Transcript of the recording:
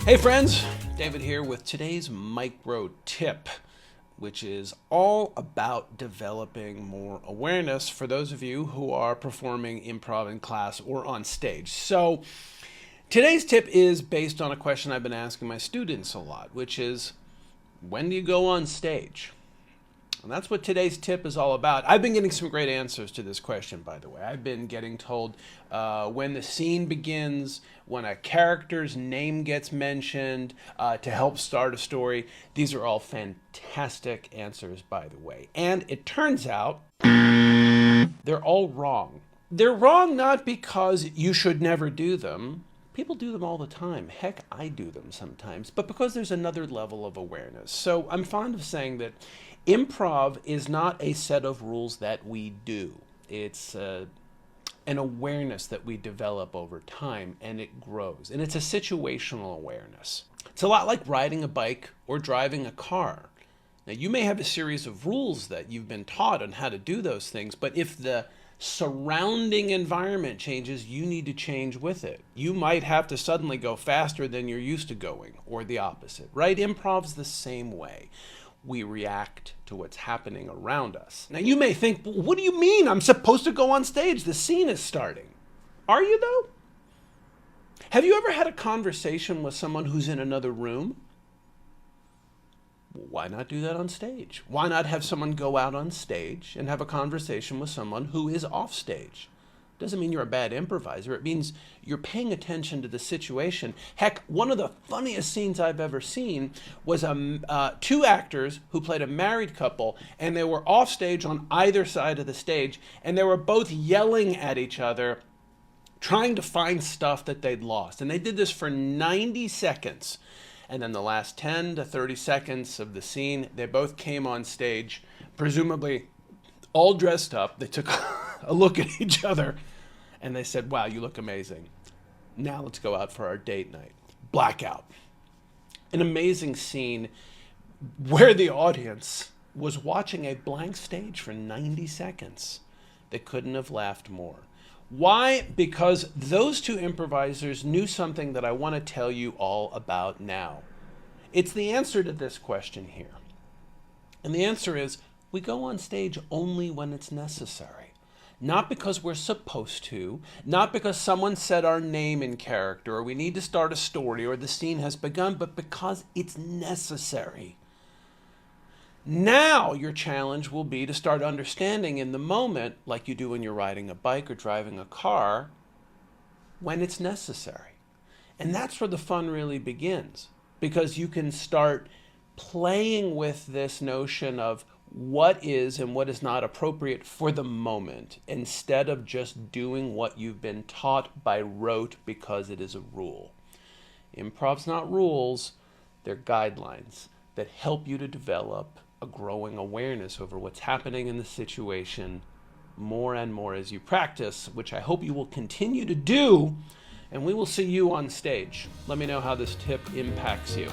Hey friends, David here with today's micro tip, which is all about developing more awareness for those of you who are performing improv in class or on stage. So today's tip is based on a question I've been asking my students a lot, which is, when do you go on stage? And that's what today's tip is all about. I've been getting some great answers to this question, by the way. I've been getting told when the scene begins, when a character's name gets mentioned to help start a story. These are all fantastic answers, by the way. And it turns out they're all wrong. They're wrong not because you should never do them. People do them all the time. Heck, I do them sometimes, but because there's another level of awareness. So I'm fond of saying that improv is not a set of rules that we do. It's an awareness that we develop over time, and it grows. And it's a situational awareness. It's a lot like riding a bike or driving a car. Now, you may have a series of rules that you've been taught on how to do those things, but if the surrounding environment changes, you need to change with it. You might have to suddenly go faster than you're used to going, or the opposite, right? Improv's the same way. We react to what's happening around us. Now you may think, what do you mean? I'm supposed to go on stage. The scene is starting. Are you though? Have you ever had a conversation with someone who's in another room? Why not do that on stage? Why not have someone go out on stage and have a conversation with someone who is off stage? Doesn't mean you're a bad improviser. It means you're paying attention to the situation. Heck, one of the funniest scenes I've ever seen was two actors who played a married couple, and they were off stage on either side of the stage, and they were both yelling at each other, trying to find stuff that they'd lost. And they did this for 90 seconds. And then the last 10 to 30 seconds of the scene, they both came on stage, presumably all dressed up. They took a look at each other and they said, wow, you look amazing. Now let's go out for our date night. Blackout. An amazing scene where the audience was watching a blank stage for 90 seconds. They couldn't have laughed more. Why? Because those two improvisers knew something that I want to tell you all about now. It's the answer to this question here. And the answer is, we go on stage only when it's necessary. Not because we're supposed to, not because someone said our name in character, or we need to start a story, or the scene has begun, but because it's necessary. Now your challenge will be to start understanding in the moment, like you do when you're riding a bike or driving a car, when it's necessary. And that's where the fun really begins, because you can start playing with this notion of what is and what is not appropriate for the moment, instead of just doing what you've been taught by rote because it is a rule. Improv's not rules, they're guidelines that help you to develop a growing awareness over what's happening in the situation more and more as you practice, which I hope you will continue to do, and we will see you on stage. Let me know how this tip impacts you.